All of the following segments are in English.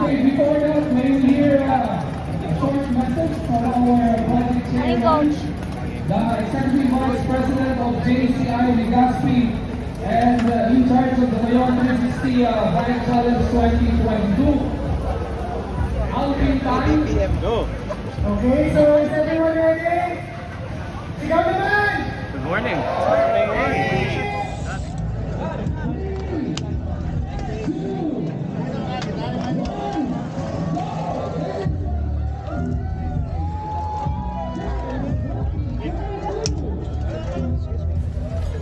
Okay, before that, may we hear a short message from our project Hi, chairman, Coach. the Executive Vice President of JCI Legazpi, and in charge of the Mayon 360 Bike Challenge 2022. Alvin time. Go. Okay, so is everyone ready? Sigaw naman! Good morning.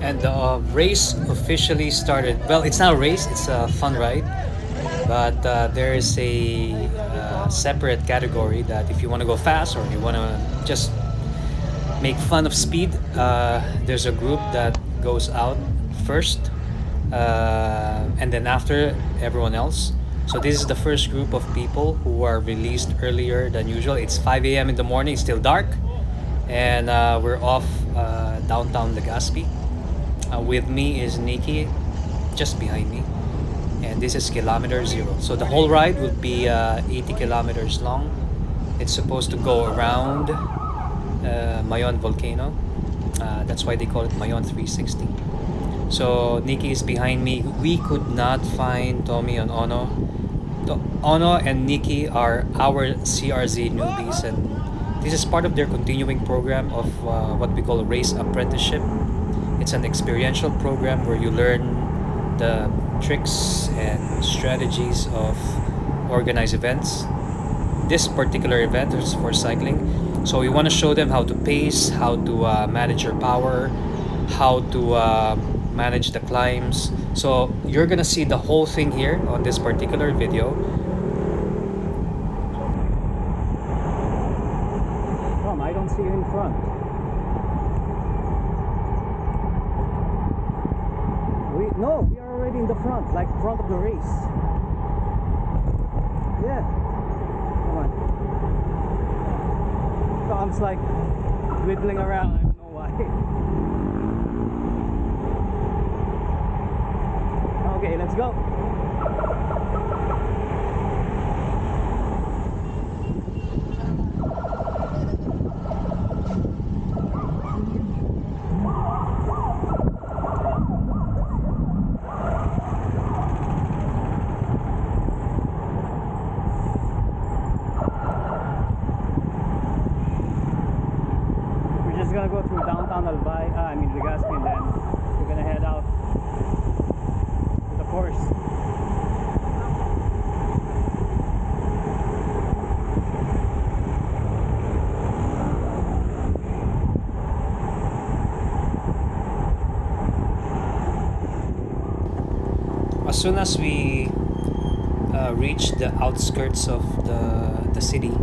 And the race officially started. Well, it's not a race, it's a fun ride. But there is a separate category that if you want to go fast or you want to just make fun of speed, there's a group that goes out first and then after everyone else. So this is the first group of people who are released earlier than usual. It's 5 a.m. in the morning, it's still dark, and we're off downtown Legazpi. With me is Nikki, just behind me, and this is kilometer zero. So the whole ride will be 80 kilometers long. It's supposed to go around Mayon volcano. That's why they call it Mayon 360. So Nikki is behind me. We could not find Tommy and Ono. Ono and Nikki are our CRZ newbies, and this is part of their continuing program of what we call race apprenticeship. It's an experiential program where you learn the tricks and strategies of organized events. This particular event is for cycling, so we want to show them how to pace, how to manage your power, how to manage the climbs. So you're gonna see the whole thing here on this particular video. Tom, I don't see you in front. No, we are already in the front, like front of the race. Yeah. Come on. Tom's like wiggling around, I don't know why. Okay, let's go. Gonna go through downtown Legazpi, and then we're gonna head out to the course. As soon as we reach the outskirts of the city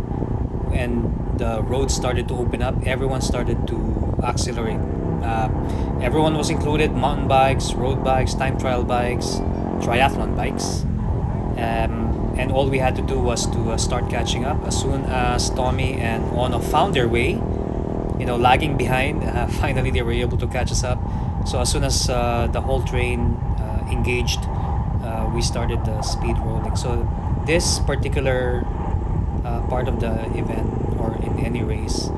and the road started to open up, everyone started to accelerate. Everyone was included: mountain bikes, road bikes, time trial bikes, triathlon bikes, and all we had to do was to start catching up. As soon as Tommy and Ono found their way, lagging behind, finally they were able to catch us up. So as soon as the whole train engaged, we started the speed rolling. So this particular part of the event, or in any race,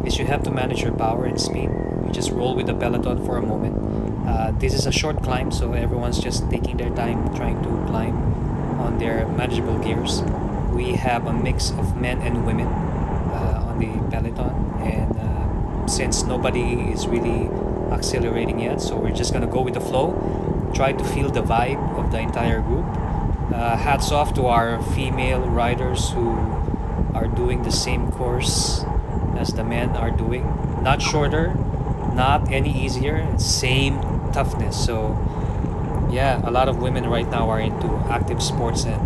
is you have to manage your power and speed. You just roll with the Peloton for a moment. This is a short climb, so everyone's just taking their time trying to climb on their manageable gears. We have a mix of men and women on the Peloton, and since nobody is really accelerating yet, so we're just gonna go with the flow, try to feel the vibe of the entire group. Hats off to our female riders who are doing the same course as the men are doing. Not shorter, not any easier, same toughness. So yeah, a lot of women right now are into active sports, and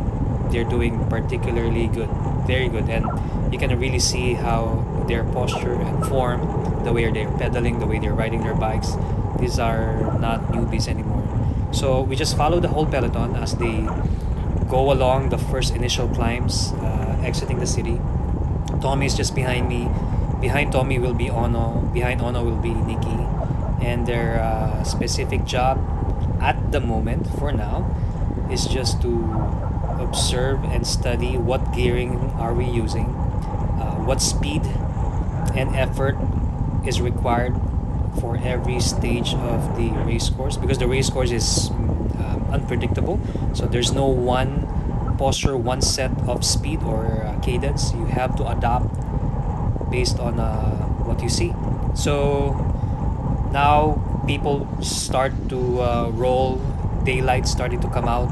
they're doing particularly good, very good. And you can really see how their posture and form, the way they're pedaling, the way they're riding their bikes, these are not newbies anymore. So we just follow the whole Peloton as they go along the first initial climbs, exiting the city. Tommy is just behind me. Behind Tommy will be Ono. Behind Ono will be Nikki. And their specific job at the moment, for now, is just to observe and study what gearing are we using, what speed and effort is required for every stage of the race course, because the race course is unpredictable. So there's no one posture, one set of speed or cadence. You have to adapt based on what you see. So now people start to roll, daylight starting to come out,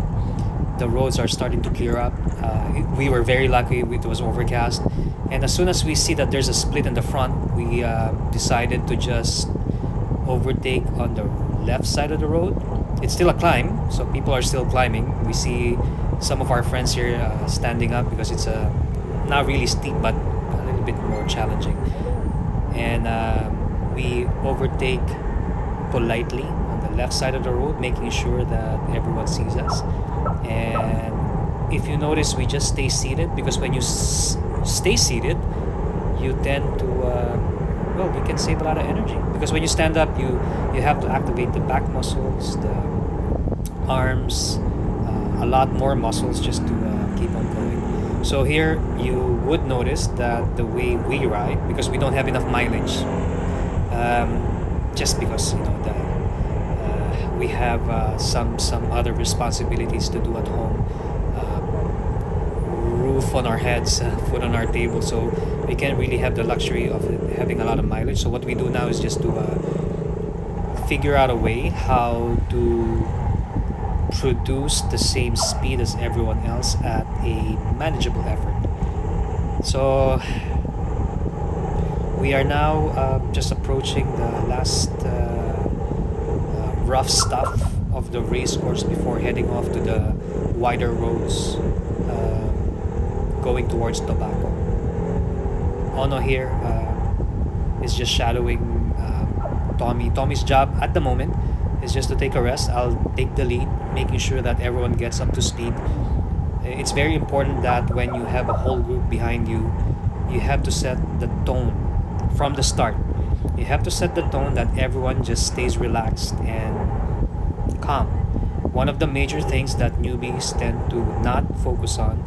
the roads are starting to clear up. We were very lucky, it was overcast, and as soon as we see that there's a split in the front, we decided to just overtake on the left side of the road. It's still a climb, so people are still climbing. We see some of our friends here standing up because it's not really steep but a little bit more challenging, and we overtake politely on the left side of the road, making sure that everyone sees us. And if you notice, we just stay seated, because when you stay seated, you tend to well, you can save a lot of energy, because when you stand up, you have to activate the back muscles, the arms, a lot more muscles just to keep on going. So here you would notice that the way we ride, because we don't have enough mileage, just because we have some other responsibilities to do at home, roof on our heads, food on our table, so we can't really have the luxury of having a lot of mileage. So what we do now is just to figure out a way how to produce the same speed as everyone else at a manageable effort. So we are now just approaching the last rough stuff of the race course before heading off to the wider roads, going towards Tobacco. Ono here is just shadowing Tommy. Tommy's job at the moment is just to take a rest. I'll take the lead, making sure that everyone gets up to speed. It's very important that when you have a whole group behind you, you have to set the tone from the start. You have to set the tone that everyone just stays relaxed and calm. One of the major things that newbies tend to not focus on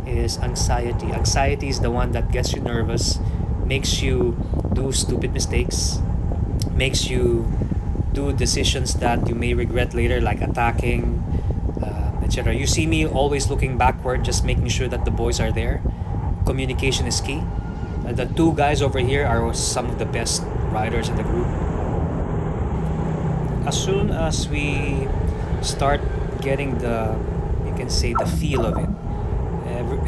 is anxiety. Anxiety is the one that gets you nervous, makes you do stupid mistakes, makes you do decisions that you may regret later, like attacking, etc. You see me always looking backward, just making sure that the boys are there. Communication is key. The two guys over here are some of the best riders in the group. As soon as we start getting you can say, the feel of it,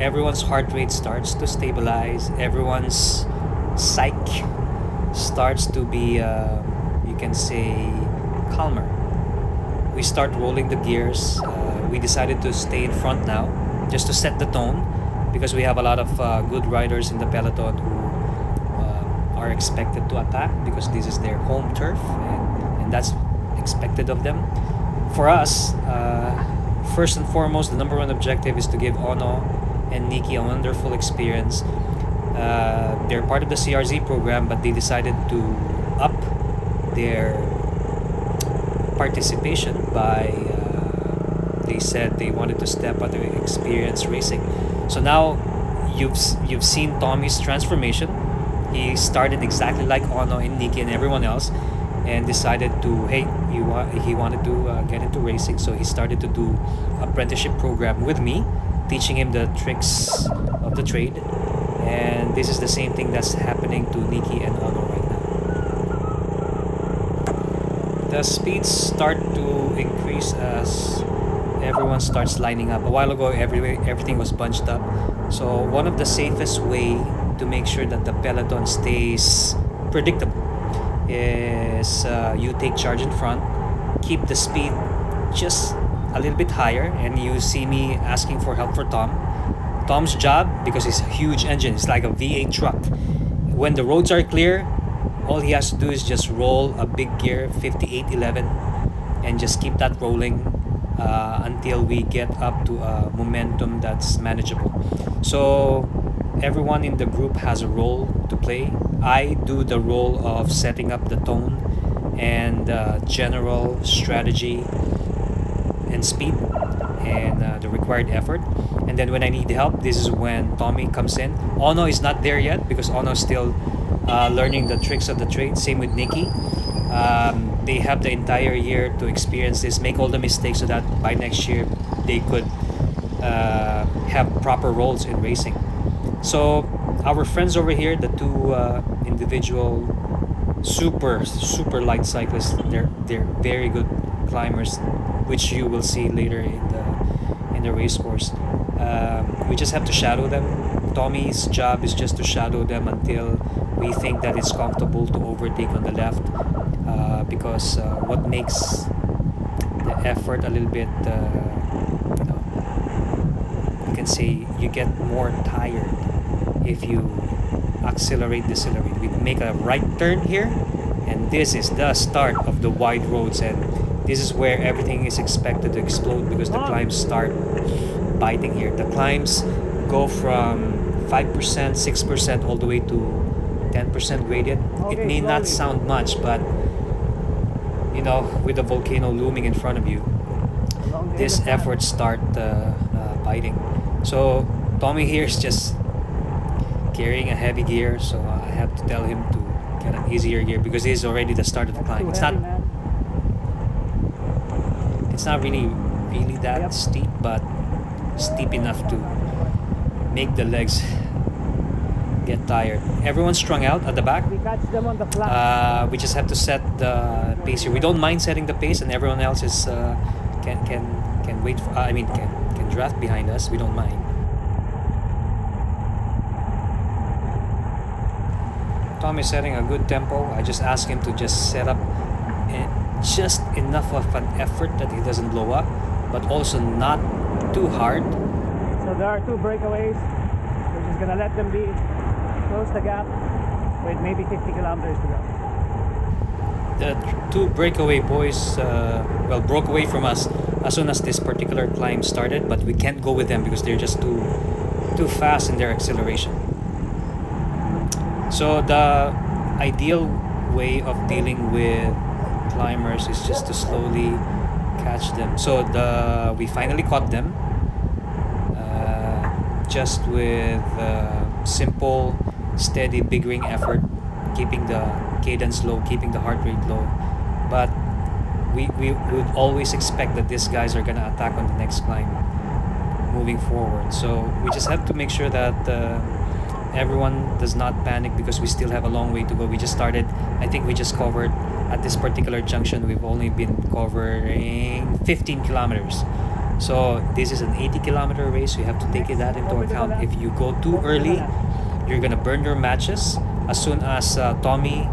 everyone's heart rate starts to stabilize, everyone's psyche starts to be, you can say, calmer. We start rolling the gears. We decided to stay in front now, just to set the tone, because we have a lot of good riders in the Peloton who are expected to attack, because this is their home turf, and that's expected of them. For us, first and foremost, the number one objective is to give Honore and Nikki a wonderful experience. They're part of the CRZ program, but they decided to up their participation by they said they wanted to step up their experience racing. So now you've seen Tommy's transformation. He started exactly like Ono and Nikki and everyone else, and decided to he wanted to get into racing. So he started to do apprenticeship program with me, teaching him the tricks of the trade. And this is the same thing that's happening to Nikki and Ono right now. The speeds start to increase as everyone starts lining up. A while ago, everything was bunched up. So one of the safest way to make sure that the peloton stays predictable is you take charge in front, keep the speed just a little bit higher, and you see me asking for help for Tom. Tom's job, because it's a huge engine, it's like a V8 truck. When the roads are clear, all he has to do is just roll a big gear 5811 and just keep that rolling until we get up to a momentum that's manageable. So everyone in the group has a role to play. I do the role of setting up the tone and general strategy and speed, and the required effort. And then when I need help, this is when Tommy comes in. Ono is not there yet because Ono is still learning the tricks of the trade. Same with Nikki. They have the entire year to experience this, make all the mistakes so that by next year they could have proper roles in racing. So our friends over here, the two individual super light cyclists, they're very good climbers, which you will see later in the race course. We just have to shadow them. Tommy's job is just to shadow them until we think that it's comfortable to overtake on the left, because what makes the effort a little bit, you can say you get more tired if you accelerate, decelerate. We make a right turn here, and this is the start of the wide roads, and this is where everything is expected to explode because the climbs start biting here. The climbs go from 5%, 6% all the way to 10% gradient. It may not sound much, but you know, with the volcano looming in front of you, this effort start biting. So Tommy here is just carrying a heavy gear, so I have to tell him to get an easier gear because this is already the start of the climb. It's not really that steep, but steep enough to make the legs get tired. Everyone's strung out at the back. We catch them on the flat. We just have to set the pace here. We don't mind setting the pace, and everyone else is can wait. Can draft behind us. We don't mind. Tom is setting a good tempo. I just ask him to just set up just enough of an effort that he doesn't blow up, but also not too hard. So there are 2 breakaways. We're just gonna let them be. Close the gap with maybe 50 kilometers to go. The 2 breakaway boys broke away from us as soon as this particular climb started, but we can't go with them because they're just too fast in their acceleration. So the ideal way of dealing with climbers is just to slowly catch them. So we finally caught them just with simple, steady, big ring effort, keeping the cadence low, keeping the heart rate low. But we would always expect that these guys are gonna attack on the next climb moving forward. So we just have to make sure that everyone does not panic because we still have a long way to go. We just started. I think we just covered at this particular junction. We've only been covering 15 kilometers. So this is an 80-kilometer race. So you have to take that into account. If you go too early, you're gonna burn your matches. As soon as Tommy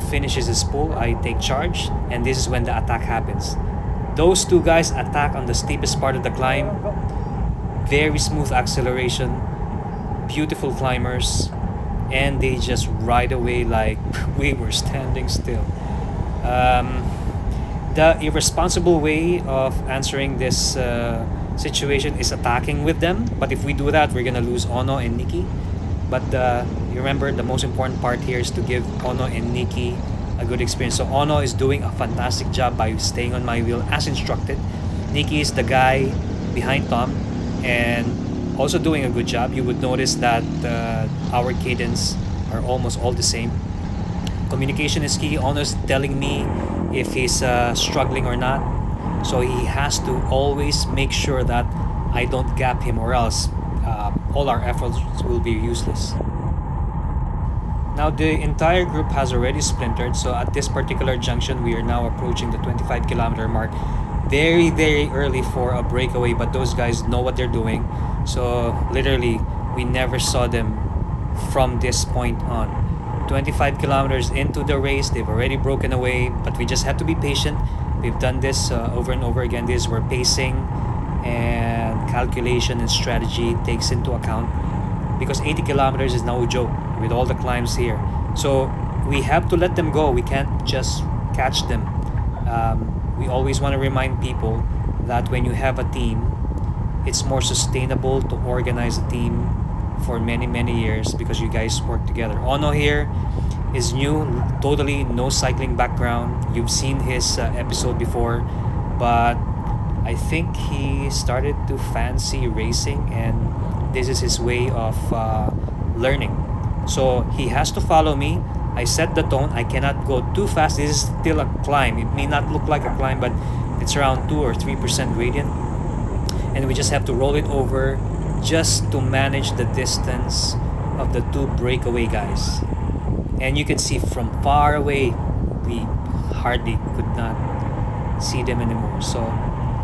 finishes his pull, I take charge, and this is when the attack happens. Those 2 guys attack on the steepest part of the climb. Very smooth acceleration, beautiful climbers, and they just ride away like we were standing still. The irresponsible way of answering this situation is attacking with them, but if we do that, we're gonna lose Ono and Nikki. But you remember, the most important part here is to give Ono and Nikki a good experience. So Ono is doing a fantastic job by staying on my wheel as instructed. Nikki is the guy behind Tom and also doing a good job. You would notice that our cadence are almost all the same. Communication is key. Ono is telling me if he's struggling or not. So he has to always make sure that I don't gap him, or else all our efforts will be useless. Now the entire group has already splintered, so at this particular junction we are now approaching the 25-kilometer mark. Very early for a breakaway, but those guys know what they're doing. So literally we never saw them from this point on. 25 kilometers into the race, they've already broken away, but we just have to be patient. We've done this over and over again. This is where pacing and calculation and strategy takes into account, because 80 kilometers is no joke with all the climbs here. So we have to let them go. We can't just catch them. We always want to remind people that when you have a team, it's more sustainable to organize a team for many years because you guys work together. Ono here is new, totally no cycling background. You've seen his episode before, but I think he started to fancy racing, and this is his way of learning. So he has to follow me. I set the tone. I cannot go too fast. This is still a climb. It may not look like a climb, but it's around 2 or 3% gradient. And we just have to roll it over just to manage the distance of the two breakaway guys. And you can see from far away, we hardly could not see them anymore. So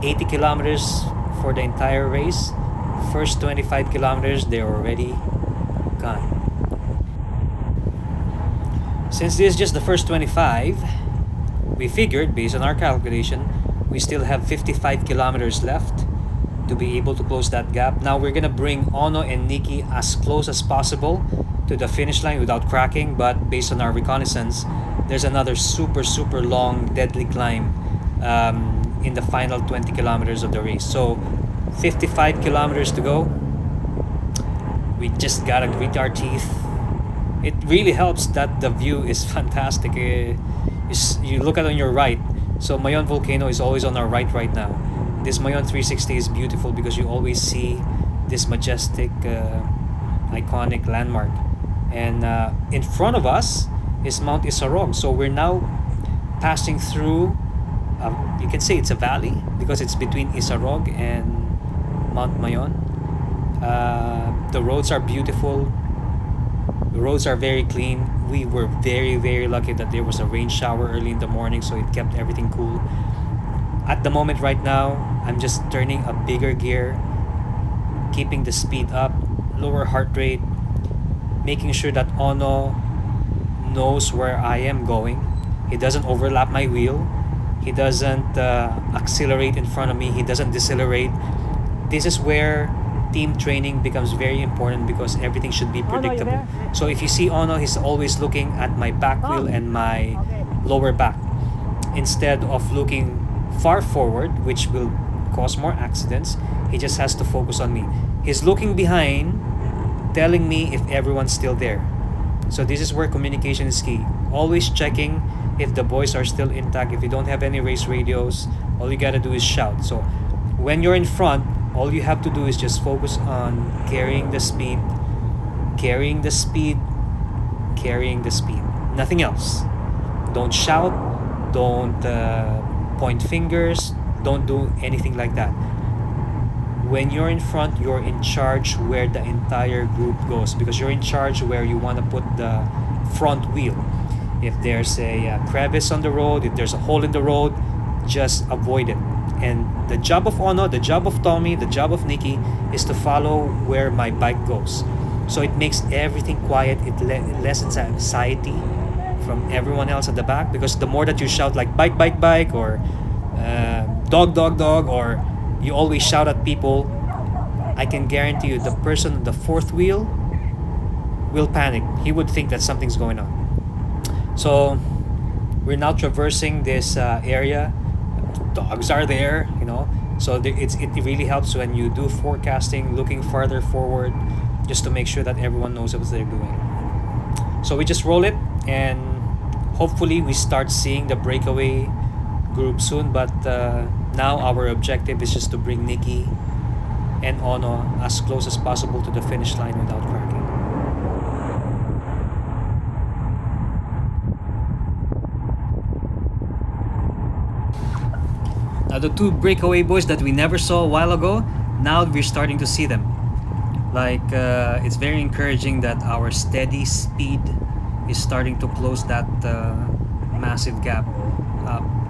80 kilometers for the entire race. First 25 kilometers, they're already gone. Since this is just the first 25, we figured, based on our calculation, we still have 55 kilometers left to be able to close that gap. Now we're gonna bring Honore and Nikki as close as possible to the finish line without cracking, but based on our reconnaissance, there's another super long deadly climb in the final 20 kilometers of the race. So 55 kilometers to go. We just gotta grit our teeth. It really helps that the view is fantastic. You look at on your right, so Mayon volcano is always on our right now. This Mayon 360 is beautiful because you always see this majestic iconic landmark, and in front of us is Mount Isarog. So we're now passing through, you can say it's a valley because it's between Isarog and Mount Mayon. The roads are beautiful. The roads are very clean. We were very lucky that there was a rain shower early in the morning, so it kept everything cool. At the moment right now, I'm just turning a bigger gear, keeping the speed up, lower heart rate, making sure that Ono knows where I am going. He doesn't overlap my wheel. He doesn't accelerate in front of me. He doesn't decelerate. This is where team training becomes very important because everything should be predictable. So if you see Ono, he's always looking at my back wheel and my lower back instead of looking far forward, which will cause more accidents. He just has to focus on me. He's looking behind, telling me if everyone's still there. So this is where communication is key. Always checking if the boys are still intact. If you don't have any race radios, all you gotta do is shout. So when you're in front, all you have to do is just focus on carrying the speed, carrying the speed, carrying the speed. Nothing else. Don't shout, don't point fingers, don't do anything like that. When you're in front, you're in charge where the entire group goes because you're in charge where you want to put the front wheel. If there's a crevice on the road, if there's a hole in the road, just avoid it. And the job of Ono, the job of Tommy, the job of Nikki is to follow where my bike goes. So it makes everything quiet. It lessens anxiety from everyone else at the back because the more that you shout like bike, bike, bike, or dog, dog, dog, or you always shout at people, I can guarantee you the person on the fourth wheel will panic. He would think that something's going on. So we're now traversing this area. Dogs are there, so it really helps when you do forecasting, looking farther forward, just to make sure that everyone knows what they're doing. So we just roll it, and hopefully we start seeing the breakaway group soon. But now our objective is just to bring Nikki and Ono as close as possible to the finish line without cracking. Now the two breakaway boys that we never saw a while ago, now we're starting to see them. It's very encouraging that our steady speed is starting to close that massive gap.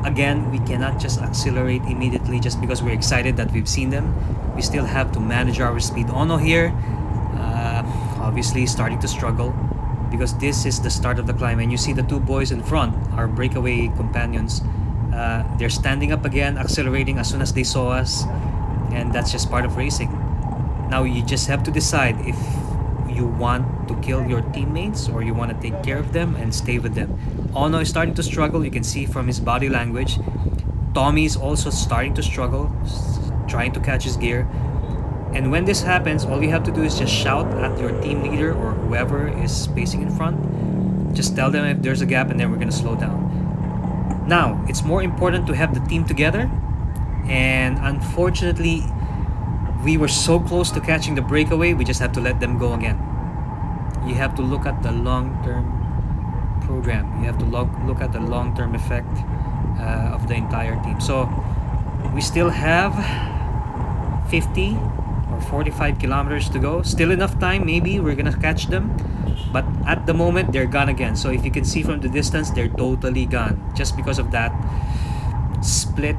Again, we cannot just accelerate immediately just because we're excited that we've seen them. We still have to manage our speed. Ono here, obviously starting to struggle because this is the start of the climb, and you see the two boys in front, our breakaway companions. They're standing up again, accelerating as soon as they saw us, and that's just part of racing. Now you just have to decide if you want to kill your teammates or you want to take care of them and stay with them. Ono is starting to struggle, you can see from his body language. Tommy is also starting to struggle, trying to catch his gear. And when this happens, all you have to do is just shout at your team leader or whoever is pacing in front. Just tell them if there's a gap, and then we're going to slow down. Now, it's more important to have the team together. And unfortunately, we were so close to catching the breakaway, we just have to let them go again. You have to look at the long-term program. You have to look at the long-term effect of the entire team. So we still have 50 or 45 kilometers to go. Still enough time, maybe we're gonna catch them. But at the moment, they're gone again. So if you can see from the distance, they're totally gone. Just because of that split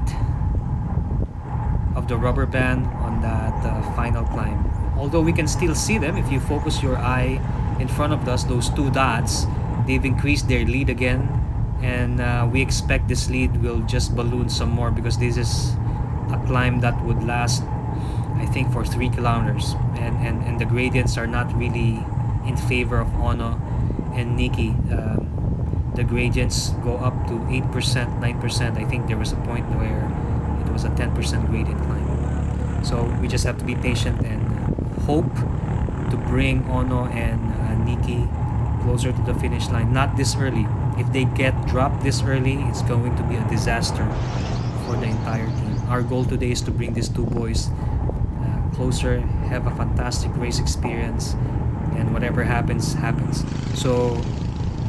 of the rubber band on that final climb. Although we can still see them if you focus your eye in front of us, those two dots, they've increased their lead again. And we expect this lead will just balloon some more because this is a climb that would last, I think, for 3 kilometers. And the gradients are not really in favor of Honore and Nikki. The gradients go up to 8%, 9%. I think there was a point where it was a 10% gradient climb. So we just have to be patient and hope to bring Honore and Nikki closer to the finish line. Not this early. If they get dropped this early, it's going to be a disaster for the entire team. Our goal today is to bring these two boys closer, have a fantastic race experience, and whatever happens, happens. So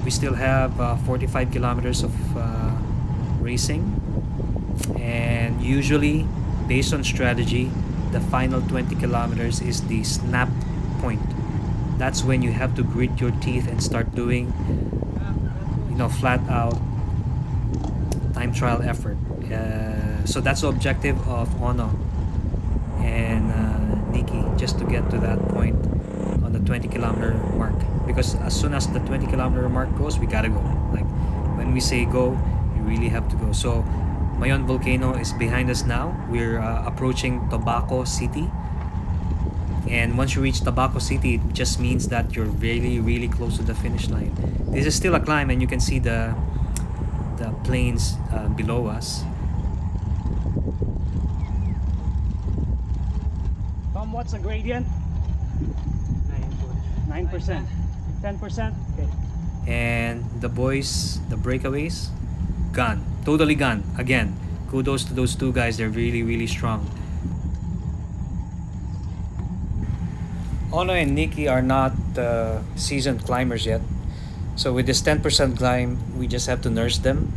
we still have 45 kilometers of racing, and usually based on strategy, the final 20 kilometers is the snap point. That's when you have to grit your teeth and start doing, flat out time trial effort. So that's the objective of Honore and Nikki, just to get to that point on the 20 kilometer mark. Because as soon as the 20 kilometer mark goes, we gotta go. Like when we say go, you really have to go. So Mayon volcano is behind us now. We're approaching Tobacco City. And once you reach Tobacco City, it just means that you're really, really close to the finish line. This is still a climb, and you can see the plains below us. Tom, what's the gradient? 9%. 10%? Okay. And the boys, the breakaways, gone. Totally gone. Again, kudos to those two guys. They're really, really strong. Honore and Nikki are not seasoned climbers yet. So with this 10% climb, we just have to nurse them.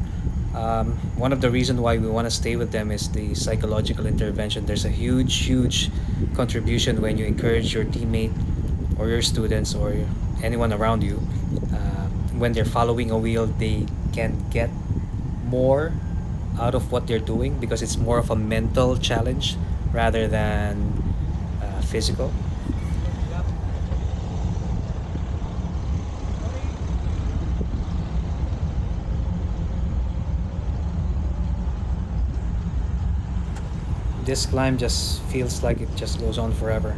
One of the reasons why we want to stay with them is the psychological intervention. There's a huge contribution when you encourage your teammate or your students or anyone around you. When they're following a wheel, they can get more out of what they're doing because it's more of a mental challenge rather than physical. This climb just feels like it just goes on forever,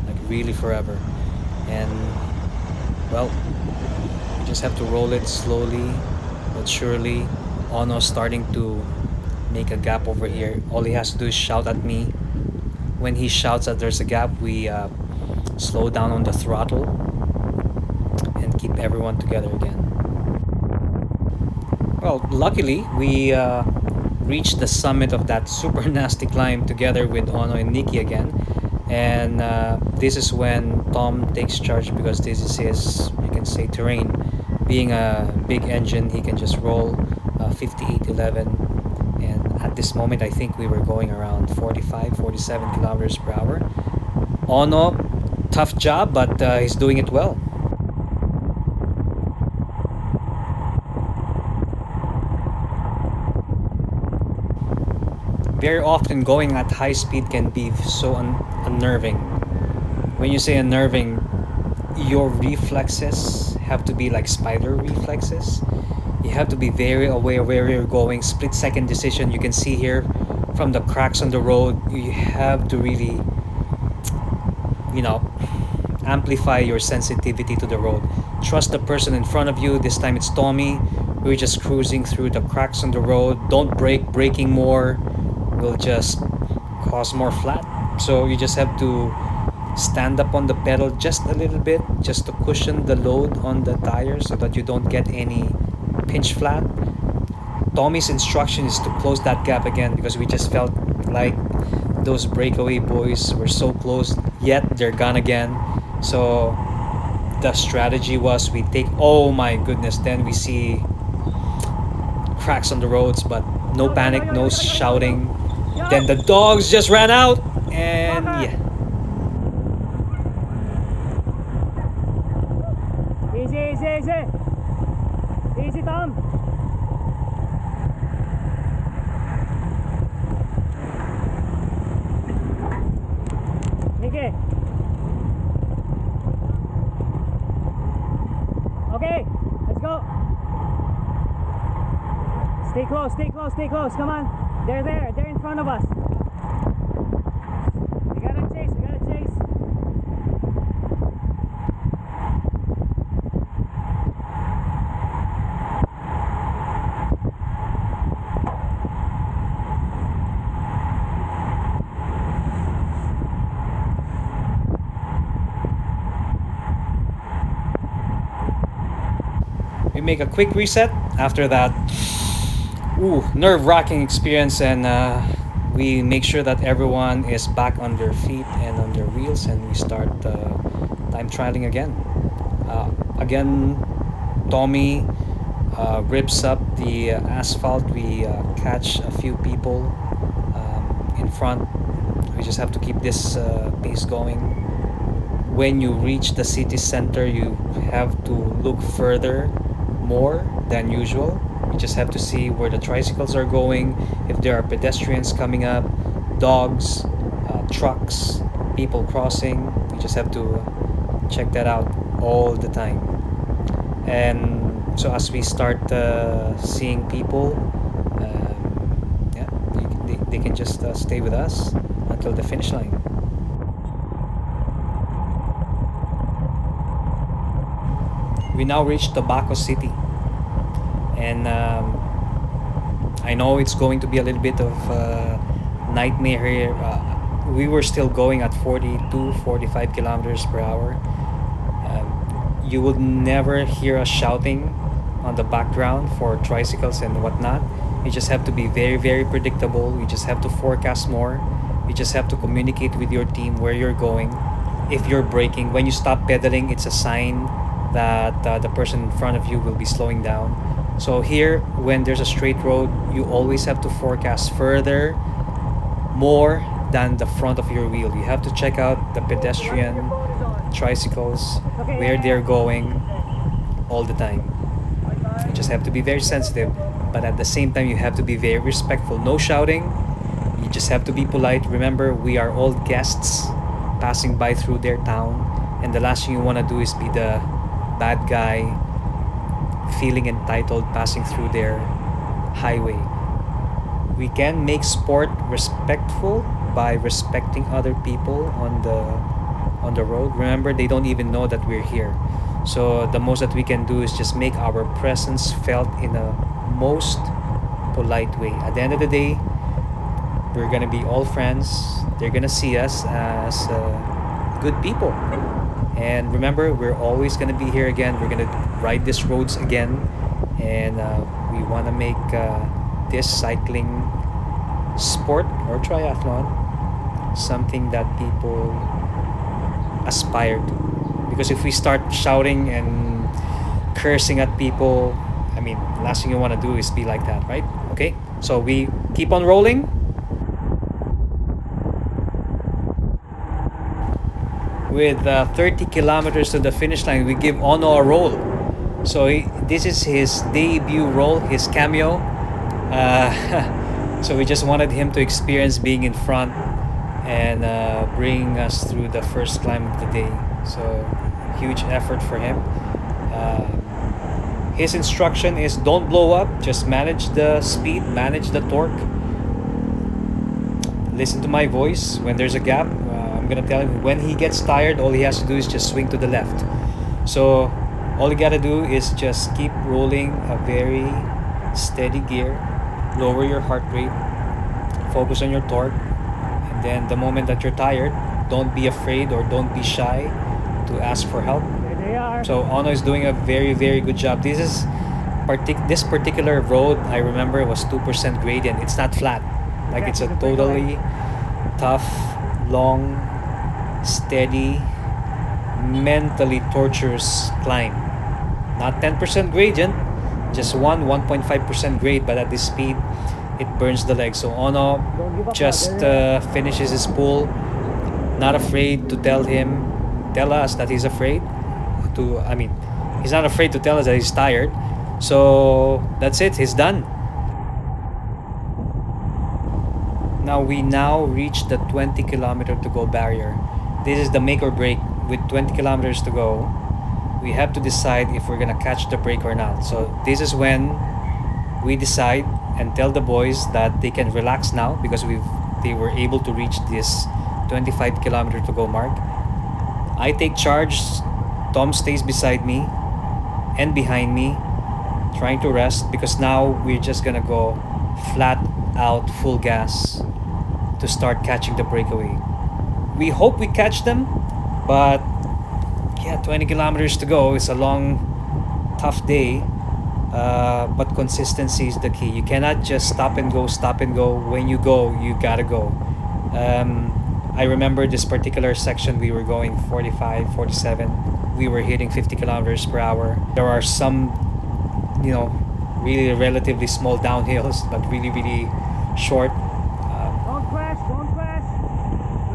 like really forever. And well, you just have to roll it slowly but surely. Ono starting to make a gap over here. All he has to do is shout at me. When he shouts that there's a gap, we slow down on the throttle and keep everyone together again. Well, luckily we reached the summit of that super nasty climb together with Ono and Nikki again. And this is when Tom takes charge because this is his, you can say, terrain. Being a big engine, he can just roll 5811. And at this moment, I think we were going around 45, 47 kilometers per hour. Ono, tough job, but he's doing it well. Very often going at high speed can be so unnerving. When you say unnerving, your reflexes have to be like spider reflexes. You have to be very aware where you're going. Split second decision. You can see here from the cracks on the road. You have to really, amplify your sensitivity to the road. Trust the person in front of you. This time it's Tommy. We're just cruising through the cracks on the road. Don't brake. Braking more will just cause more flat. So you just have to stand up on the pedal just a little bit, just to cushion the load on the tires so that you don't get any pinch flat. Tommy's instruction is to close that gap again because we just felt Like those breakaway boys were so close, yet they're gone again. So the strategy was we take, oh my goodness, then we see cracks on the roads, but no panic, no shouting. Then the dogs just ran out, and yeah. Easy, easy, easy. Easy, Tom. Nikki. Okay, let's go. Stay close, stay close, stay close. Come on. They're there. They're in front of us. We gotta chase. We gotta chase. We make a quick reset after that. Nerve-wracking experience, and we make sure that everyone is back on their feet and on their wheels, and we start time trialing again. Again, Tommy rips up the asphalt. We catch a few people in front. We just have to keep this pace going. When you reach the city center, you have to look further more than usual. You just have to see where the tricycles are going, if there are pedestrians coming up, dogs, trucks, people crossing. You just have to check that out all the time. And so as we start seeing people, they can just stay with us until the finish line. We now reached Tobacco City, and I know it's going to be a little bit of nightmare here. We were still going at 45 kilometers per hour. You would never hear us shouting on the background for tricycles and whatnot. You just have to be very, very predictable. You just have to forecast more. You just have to communicate with your team where you're going. If you're braking, when you stop pedaling, it's a sign that the person in front of you will be slowing down. So here, when there's a straight road, you always have to forecast further, more than the front of your wheel. You have to check out the pedestrian, tricycles, where they're going all the time. You just have to be very sensitive, but at the same time, you have to be very respectful. No shouting. You just have to be polite. Remember, we are all guests passing by through their town, and the last thing you want to do is be the bad guy feeling entitled passing through their highway. We can make sport respectful by respecting other people on the road. Remember, they don't even know that we're here. So the most that we can do is just make our presence felt in a most polite way. At the end of the day, we're gonna be all friends. They're gonna see us as good people. And remember, we're always going to be here again. We're going to ride these roads again. And we want to make this cycling sport or triathlon something that people aspire to. Because if we start shouting and cursing at people, I mean, the last thing you want to do is be like that, right? Okay? So we keep on rolling. With 30 kilometers to the finish line, we give Honore a roll. So this is his debut roll, his cameo. So we just wanted him to experience being in front and bring us through the first climb of the day. So huge effort for him. His instruction is don't blow up, just manage the speed, manage the torque. Listen to my voice when there's a gap. I'm gonna tell him when he gets tired, all he has to do is just swing to the left. So all you gotta do is just keep rolling a very steady gear, lower your heart rate, focus on your torque, and then the moment that you're tired, don't be afraid or don't be shy to ask for help. There they are. So Ono is doing a very, very good job. This particular road, I remember, was 2% gradient. It's not flat. Like it's a totally tough, long, steady, mentally torturous climb. Not 10% gradient, just 1.5% grade, but at this speed, it burns the legs. So Ono just finishes his pull, not afraid to tell us that he's afraid he's not afraid to tell us that he's tired. So that's it, he's done. Now we reach the 20 kilometer to go barrier. This is the make or break. With 20 kilometers to go, we have to decide if we're gonna catch the break or not. So this is when we decide and tell the boys that they can relax now because they were able to reach this 25 kilometer to go mark. I take charge. Tom stays beside me and behind me, trying to rest because now we're just gonna go flat out full gas to start catching the breakaway. We hope we catch them, but yeah, 20 kilometers to go is a long, tough day. But consistency is the key. You cannot just stop and go. When you go, you gotta go. I remember this particular section, we were going 45, 47. We were hitting 50 kilometers per hour. There are some, really relatively small downhills, but really, really short. Don't crash, do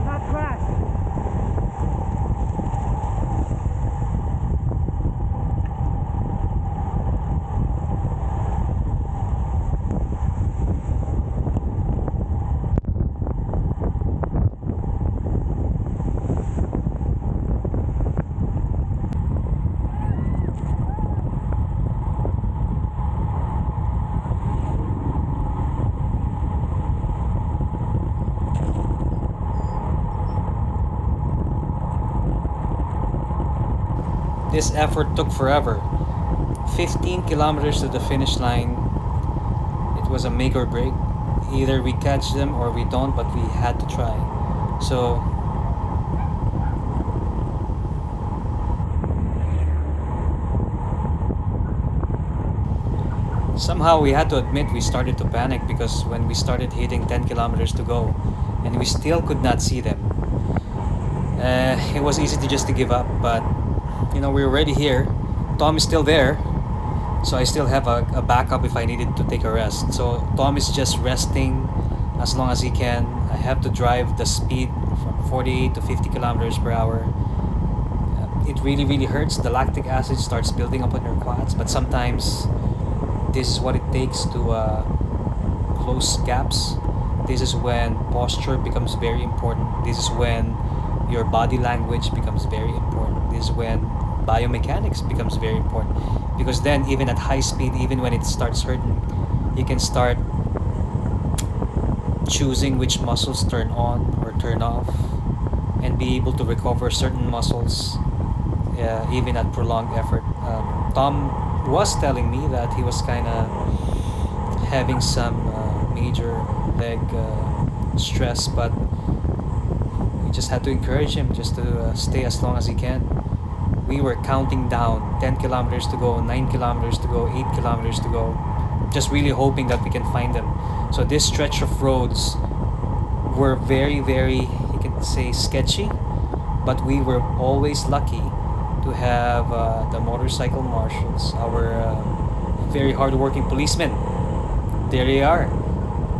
not crash. This effort took forever. 15 kilometers to the finish line. It was a make or break. Either we catch them or we don't, but we had to try. So somehow we had to admit we started to panic because when we started hitting 10 kilometers to go and we still could not see them, it was easy to give up, but we're already here. Tom is still there, so I still have a backup if I needed to take a rest. So Tom is just resting as long as he can. I have to drive the speed from 48 to 50 kilometers per hour. It really, really hurts. The lactic acid starts building up on your quads, but sometimes this is what it takes to close gaps. This is when posture becomes very important. This is when your body language becomes very important. This is when biomechanics becomes very important, because then even at high speed, even when it starts hurting, you can start choosing which muscles turn on or turn off and be able to recover certain muscles even at prolonged effort. Tom was telling me that he was kind of having some major leg stress, but we just had to encourage him just to stay as long as he can. We were counting down 10 kilometers to go, 9 kilometers to go, 8 kilometers to go, just really hoping that we can find them. So this stretch of roads were very, very, you can say, sketchy, but we were always lucky to have the motorcycle marshals, our very hardworking policemen. There they are,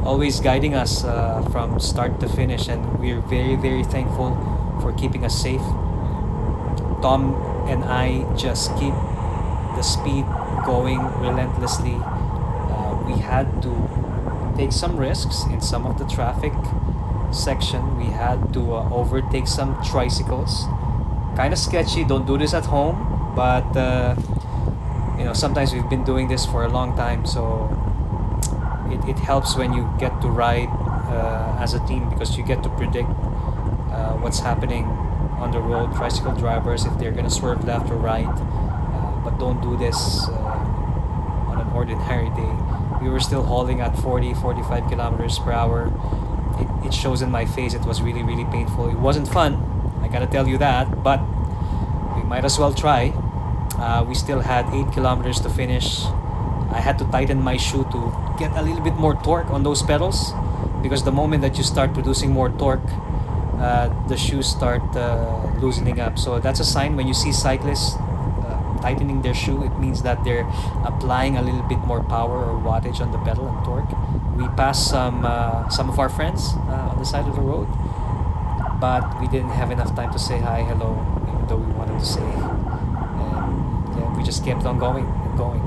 always guiding us from start to finish, and we're very, very thankful for keeping us safe. Tom and I just keep the speed going relentlessly. We had to take some risks in some of the traffic section. We had to overtake some tricycles. Kind of sketchy, don't do this at home, but sometimes we've been doing this for a long time, so it helps when you get to ride as a team, because you get to predict what's happening on the road. Tricycle drivers, if they're gonna swerve left or right, but don't do this on an ordinary day. We were still hauling at 40-45 kilometers per hour. It shows in my face. It was really, really painful. It wasn't fun, I gotta tell you that, but we might as well try. We still had 8 kilometers to finish. I had to tighten my shoe to get a little bit more torque on those pedals, because the moment that you start producing more torque, the shoes start loosening up. So that's a sign when you see cyclists tightening their shoe. It means that they're applying a little bit more power or wattage on the pedal and torque. We passed some of our friends on the side of the road, but we didn't have enough time to say hi, hello, even though we wanted to say. And yeah, we just kept on going and going.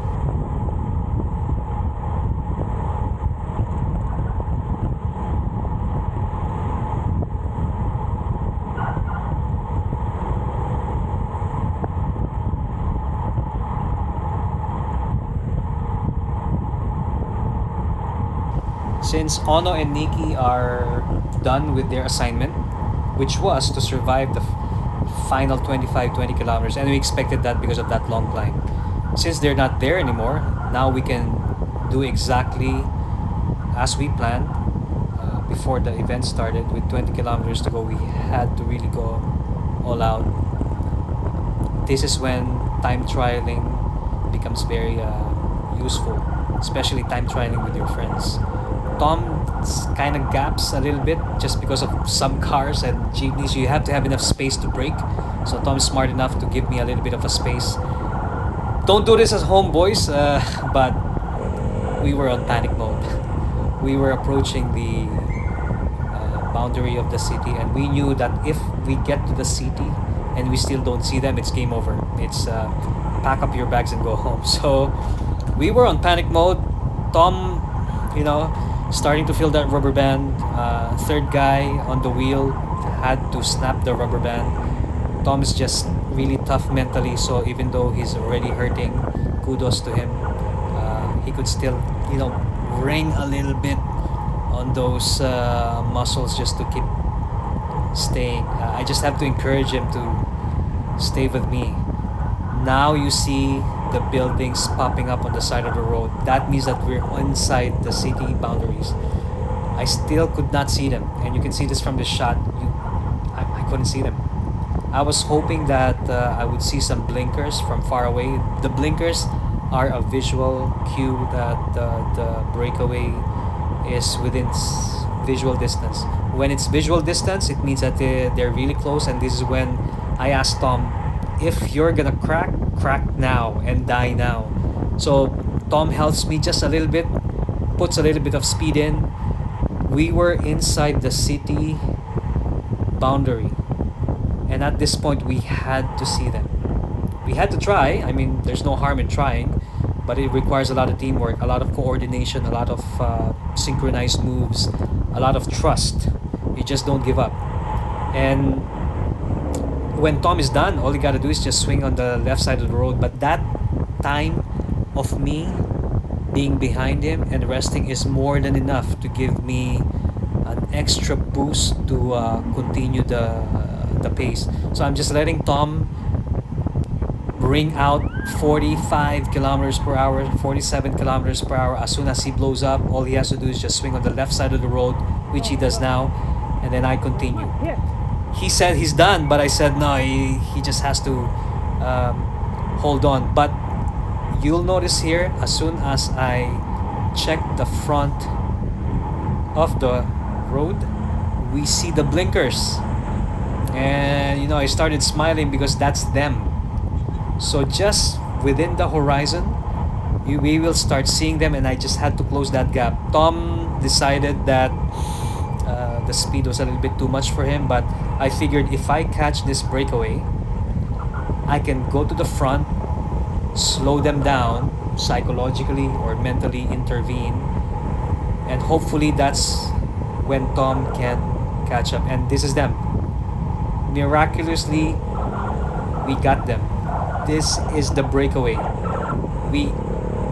Since Honore and Nikki are done with their assignment, which was to survive the final 20 kilometers, and we expected that because of that long climb. Since they're not there anymore, now we can do exactly as we planned. Before the event started, with 20 kilometers to go, we had to really go all out. This is when time trialing becomes very useful, especially time trialing with your friends. Tom kind of gaps a little bit just because of some cars and jeepneys. You have to have enough space to brake. So Tom's smart enough to give me a little bit of a space. Don't do this at home, boys. But we were on panic mode. We were approaching the boundary of the city, and we knew that if we get to the city and we still don't see them, it's game over. It's pack up your bags and go home. So we were on panic mode. Tom, starting to feel that rubber band. Third guy on the wheel had to snap the rubber band. Tom is just really tough mentally, so even though he's already hurting, kudos to him. He could still, wring a little bit on those muscles just to keep staying. I just have to encourage him to stay with me. Now you see the buildings popping up on the side of the road. That means that we're inside the city boundaries. I still could not see them, and you can see this from the shot. I couldn't see them. I was hoping that I would see some blinkers from far away. The blinkers are a visual cue that the breakaway is within visual distance. When it's visual distance, it means that they're really close, and this is when I asked Tom, if you're gonna crack now and die now. So Tom helps me just a little bit, puts a little bit of speed in. We were inside the city boundary, and at this point we had to see them. We had to try. I mean, there's no harm in trying, but it requires a lot of teamwork, a lot of coordination, a lot of synchronized moves, a lot of trust. You just don't give up. And when Tom is done, all you gotta do is just swing on the left side of the road. But that time of me being behind him and resting is more than enough to give me an extra boost to continue the pace. So I'm just letting Tom bring out 45 kilometers per hour, 47 kilometers per hour. As soon as he blows up, all he has to do is just swing on the left side of the road, which he does now, and then I continue. He said he's done, but I said no, he just has to hold on. But you'll notice here, as soon as I check the front of the road, we see the blinkers. And I started smiling because that's them. So just within the horizon, we will start seeing them, and I just had to close that gap. Tom decided that the speed was a little bit too much for him, but I figured if I catch this breakaway, I can go to the front, slow them down, psychologically or mentally intervene, and hopefully that's when Tom can catch up. And this is them. Miraculously, we got them. This is the breakaway. We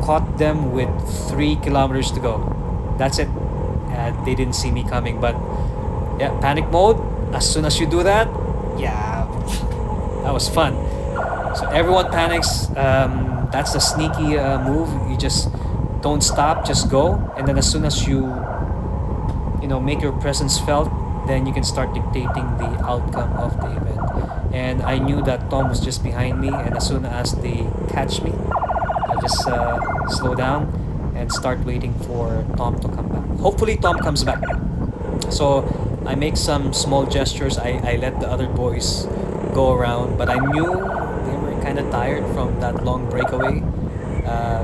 caught them with 3 kilometers to go. That's it. They didn't see me coming, but yeah, panic mode. As soon as you do that, yeah, that was fun. So everyone panics. That's a sneaky move. You just don't stop, just go, and then as soon as you make your presence felt, then you can start dictating the outcome of the event. And I knew that Tom was just behind me, and as soon as they catch me, I just slow down and start waiting for Tom to come back. Hopefully Tom comes back. So I make some small gestures. I let the other boys go around, but I knew they were kind of tired from that long breakaway.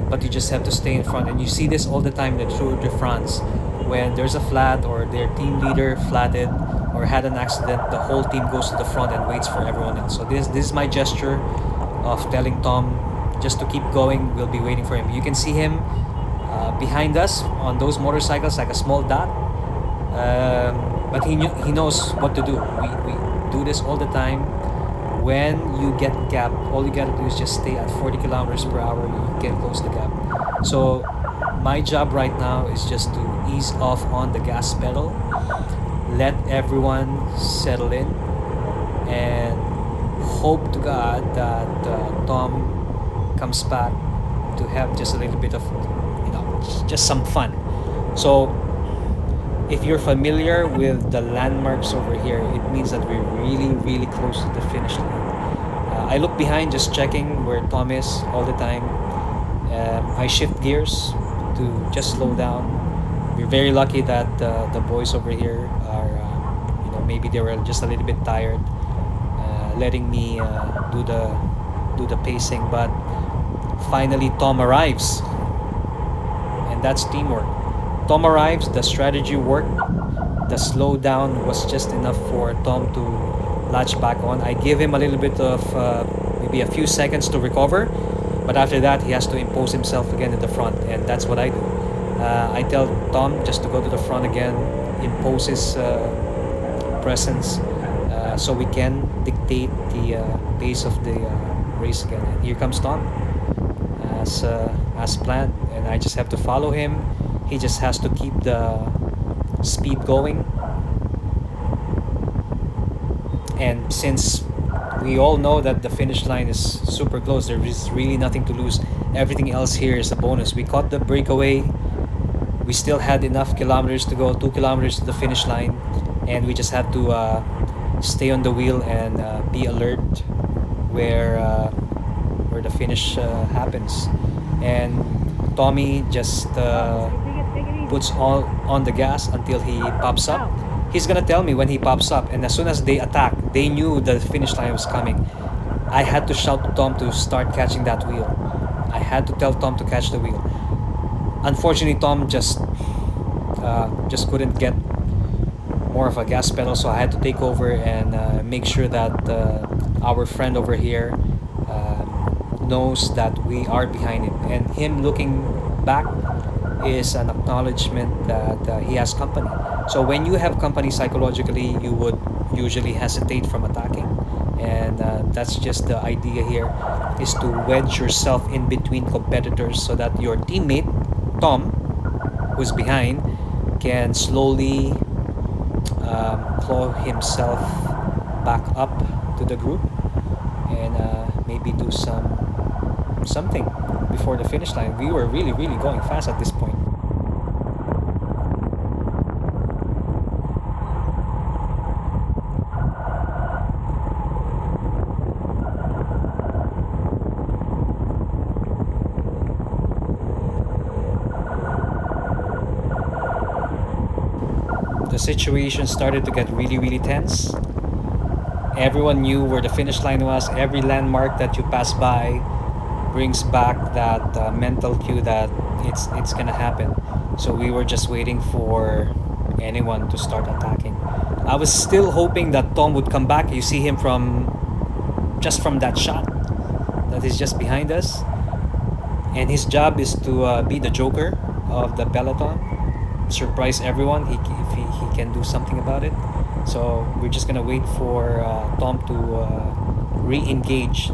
But you just have to stay in front, and you see this all the time in the Tour de France. When there's a flat or their team leader flatted or had an accident, the whole team goes to the front and waits for everyone else. So this is my gesture of telling Tom just to keep going. We'll be waiting for him. You can see him behind us on those motorcycles, like a small dot. But he knows what to do. We do this all the time. When you get gap, all you gotta do is just stay at 40 kilometers per hour. You can close the gap. So my job right now is just to ease off on the gas pedal, let everyone settle in, and hope to God that Tom comes back to have just a little bit of, just some fun. So if you're familiar with the landmarks over here, it means that we're really close to the finish line. I look behind, just checking where Tom is all the time. I shift gears to just slow down. We're very lucky that the boys over here are, maybe they were just a little bit tired, letting me do the pacing. But finally, Tom arrives, and that's teamwork. Tom arrives, the strategy worked, the slowdown was just enough for Tom to latch back on. I give him a little bit of maybe a few seconds to recover, but after that he has to impose himself again in the front, and that's what I do. I tell Tom just to go to the front again, impose his presence, so we can dictate the pace of the race again. And here comes Tom as planned, and I just have to follow him. He just has to keep the speed going. And since we all know that the finish line is super close, there is really nothing to lose. Everything else here is a bonus. We caught the breakaway. We still had enough kilometers to go, 2 kilometers to the finish line, and we just had to stay on the wheel and be alert where the finish happens. And Tommy just puts all on the gas until he pops up. He's gonna tell me when he pops up, and as soon as they attack, they knew the finish line was coming. I had to shout to Tom to start catching that wheel. I had to tell Tom to catch the wheel. Unfortunately, Tom just couldn't get more of a gas pedal, so I had to take over and make sure that our friend over here knows that we are behind him, and him looking back is an acknowledgement that he has company. So when you have company, psychologically you would usually hesitate from attacking, and that's just the idea here, is to wedge yourself in between competitors so that your teammate Tom, who's behind, can slowly claw himself back up to the group and maybe do something before the finish line. We were really going fast at this point. The situation started to get really tense. Everyone knew where the finish line was. Every landmark that you pass by brings back that mental cue that it's gonna happen. So we were just waiting for anyone to start attacking. I was still hoping that Tom would come back. You see him from that shot that is just behind us, and his job is to be the joker of the peloton, surprise everyone if he can do something about it. So we're just gonna wait for Tom to re-engage.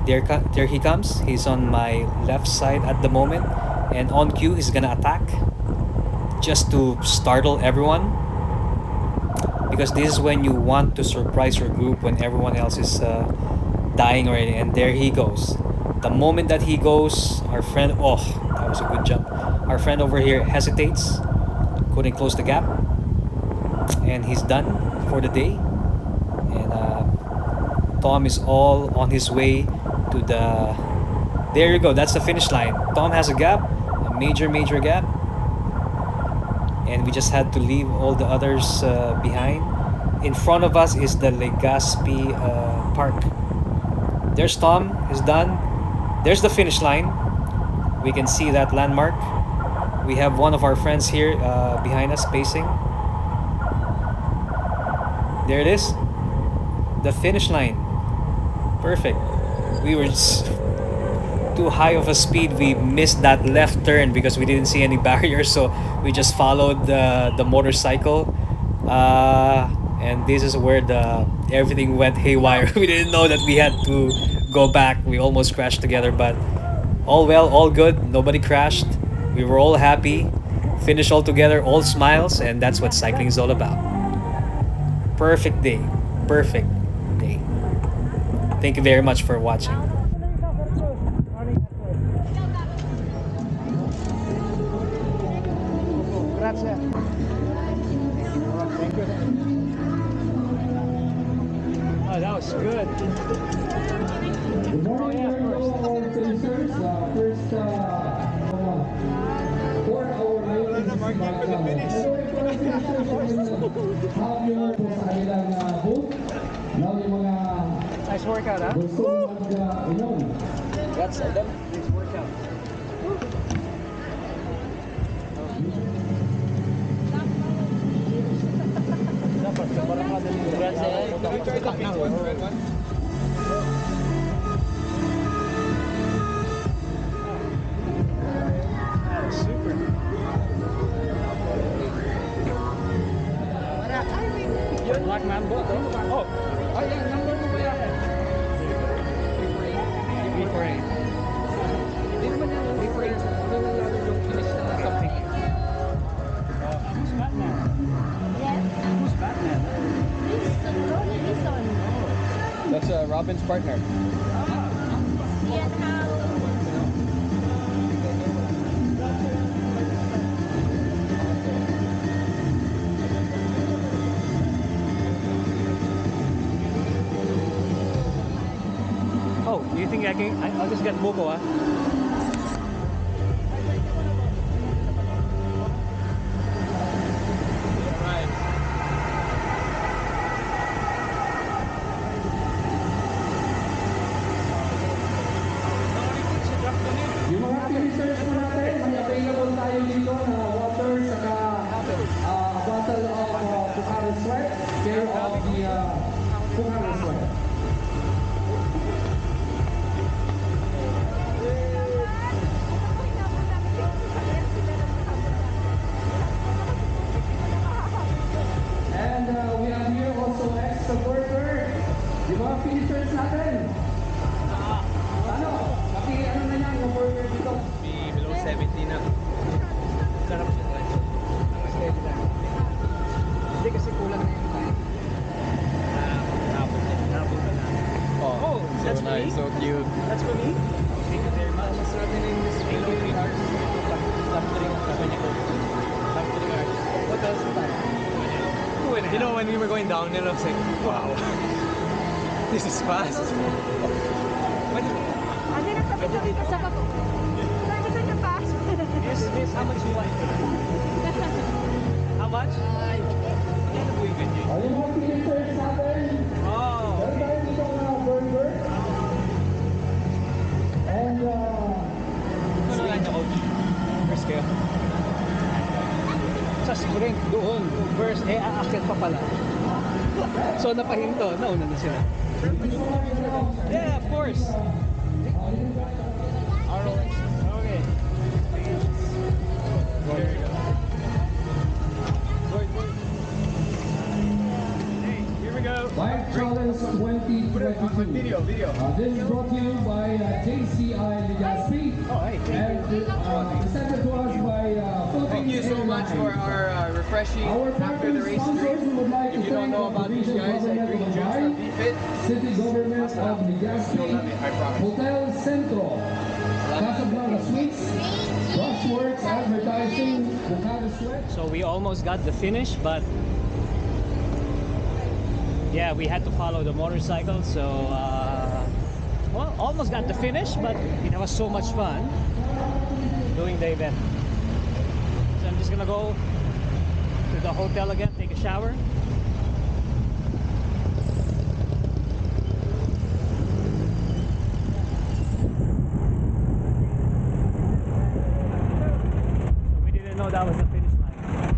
There he comes. He's on my left side at the moment, and on cue he's gonna attack just to startle everyone, because this is when you want to surprise your group when everyone else is dying already. And there he goes. The moment that he goes, our friend, that was a good jump. Our friend over here hesitates, couldn't close the gap, and he's done for the day. And Tom is all on his way to the, there you go, that's the finish line. Tom has a gap, a major gap, and we just had to leave all the others behind. In front of us is the Legazpi Park. There's Tom, he's done. There's the finish line. We can see that landmark. We have one of our friends here behind us pacing. There it is. The finish line. Perfect. We were just too high of a speed. We missed that left turn because we didn't see any barriers, so we just followed the motorcycle. And this is where everything went haywire. We didn't know that we had to go back. We almost crashed together, but all well, all good. Nobody crashed. We were all happy. Finished all together, all smiles, and that's what cycling is all about. Perfect day. Perfect day. Thank you very much for watching. Grazie. Thank you. Oh, that was good. Good morning, all finishers. First, 4-hour race is about have your po sa kanilang booth. Now yung mga Nice workout, huh? gusto mag-inom. That's them. Nice workout. Super. Black man boat, oh. Oh yeah, number mo ba yan? 348. Hindi naman yan 348. Ano lang lalo yung finish na something. Who's Batman? Yes. Who's Batman? Rolling Bison. That's Robin's partner. See and how. Oh, do you think I'll just get Boko, ah? Yung mga finishers po natin, may available tayo dito na water, saka a bottle of Bukhara Sweat, care of the Bukhara Sweat. And we have here also ex-supporter, yung mga finishers natin. Ano na yan, yung burger dito? Be below 70 na. Sarap siya guys. Steady lang. Hindi kasi kulang na yung time. Napon ka na. Oh, so that's nice, me? so cute. That's for me? Thank you very much. Mas natin yung Thank you. top 3 sabi niya ko. Top 3 hours. What else is that? You know, when we were going downhill, I was like, wow. This is fast. What? Ano na sabi ka sa pag... Sabi ka sa pass. Miss, how much you like it? How much? Ano po yung ganyan? Yung mga finishers natin, Oh, meron tayo dito na burger. And Ano lang niya, coach? First kayo. sa sprint doon. First, aakyat pa pala. So napahinto, nauna na sila. Yeah, of course. Okay. Hey, here we go. Bike Challenge 2022. Video. This is brought to you by JCI Legazpi. Oh, hey, thank you. And presented to us by Thank you so much for our refreshing our after the partner race sponsors. drink. We would like to If you don't thank know the about these Provincial guys, I Government drink of juice from Honore, Defit. City Government of Legazpi, You'll love it, I promise. Hotel Centro, Casablanca Suites, Brushworks Advertising, Bukhara Sweat. So we almost got the finish, but yeah, we had to follow the motorcycle. So well, almost got the finish, but it was so much fun doing the event. So I'm just gonna go the hotel again, take a shower. So we didn't know that was the finish line.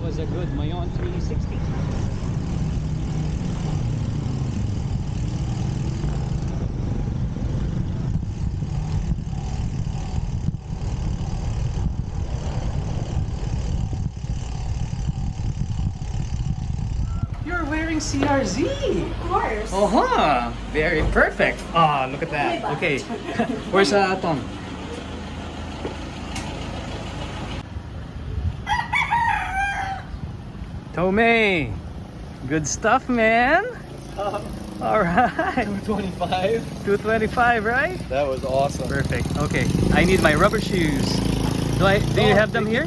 Was a good Mayon 360. You're wearing CRZ. Of course. Uh-huh. Very perfect. Ah, look at that. Okay. Where's Tom? Tomei. Good stuff, man. All right. 225. 225, right? That was awesome. Perfect. Okay. I need my rubber shoes. Do you have them here?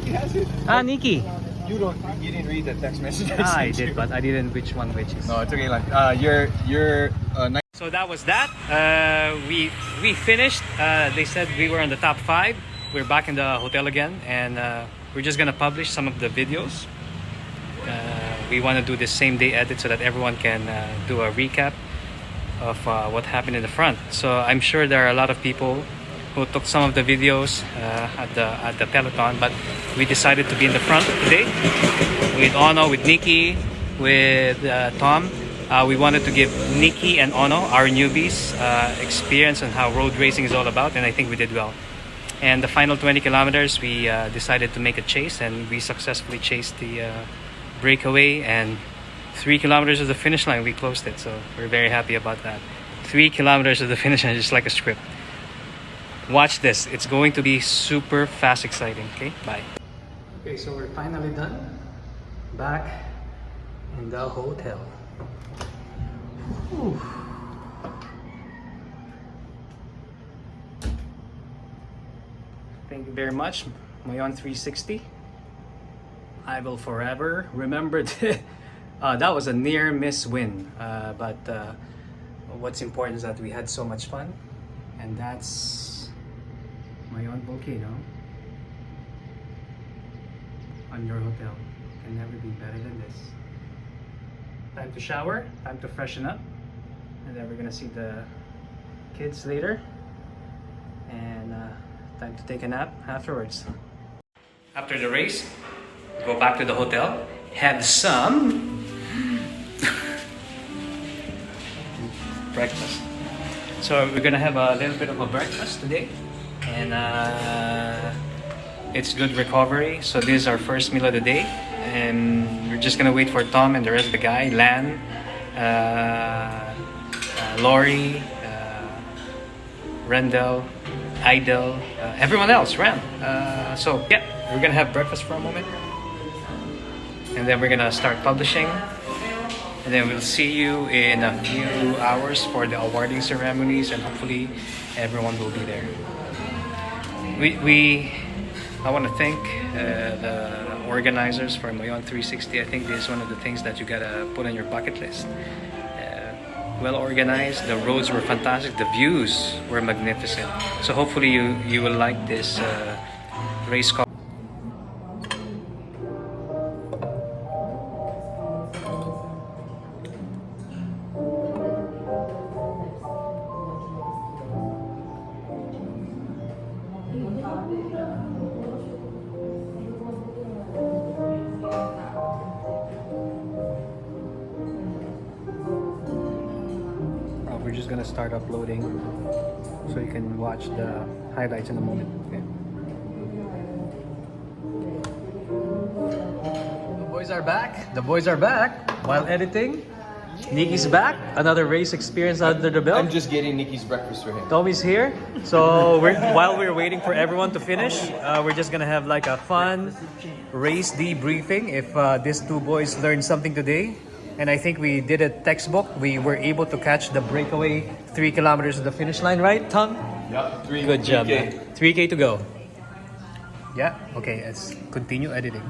Ah, Nikki. You didn't read the text message. I did, but I didn't which is. No, it's okay. Like So that was that. We finished. They said we were in the top 5. We're back in the hotel again, and we're just gonna publish some of the videos. We want to do this same day edit so that everyone can do a recap of what happened in the front. So I'm sure there are a lot of people who took some of the videos at the Peloton, but we decided to be in the front today with Honore, with Nikki, with Tom. We wanted to give Nikki and Honore, our newbies, experience on how road racing is all about, and I think we did well. And the final 20 kilometers, we decided to make a chase, and we successfully chased the breakaway, and 3 kilometers of the finish line we closed it, so we're very happy about that. 3 kilometers of the finish line, just like a script. Watch this, it's going to be super fast exciting. Okay, bye. Okay, so we're finally done, back in the hotel. Whew. Thank you very much, Mayon 360. I will forever remember that. That was a near miss win, but what's important is that we had so much fun, and that's Mayon volcano on your hotel. Can never be better than this. Time to shower, time to freshen up, and then we're gonna see the kids later, and time to take a nap afterwards. After the race, go back to the hotel, have some breakfast. So we're gonna have a little bit of a breakfast today, and it's good recovery. So this is our first meal of the day, and we're just gonna wait for Tom and the rest of the guy, Lan, Lori, Rendell, Idel, everyone else, Ram. So yeah, we're gonna have breakfast for a moment, and then we're gonna start publishing, and then we'll see you in a few hours for the awarding ceremonies, and hopefully everyone will be there. I want to thank the organizers for Mayon 360. I think this is one of the things that you gotta put on your bucket list. Well organized, the roads were fantastic, the views were magnificent. So hopefully you will like this race car. We're just gonna start uploading so you can watch the highlights in a moment. Okay. The boys are back. The boys are back while editing. Nikki's back. Another race experience under the belt. I'm just getting Nikki's breakfast for him. Tommy's here. So while we're waiting for everyone to finish, we're just gonna have like a fun race debriefing if these two boys learned something today. And I think we did a textbook. We were able to catch the breakaway 3 kilometers to the finish line, right, Tom? Yep. Good job, 3K. man. 3K to go. Yeah, okay, let's continue editing.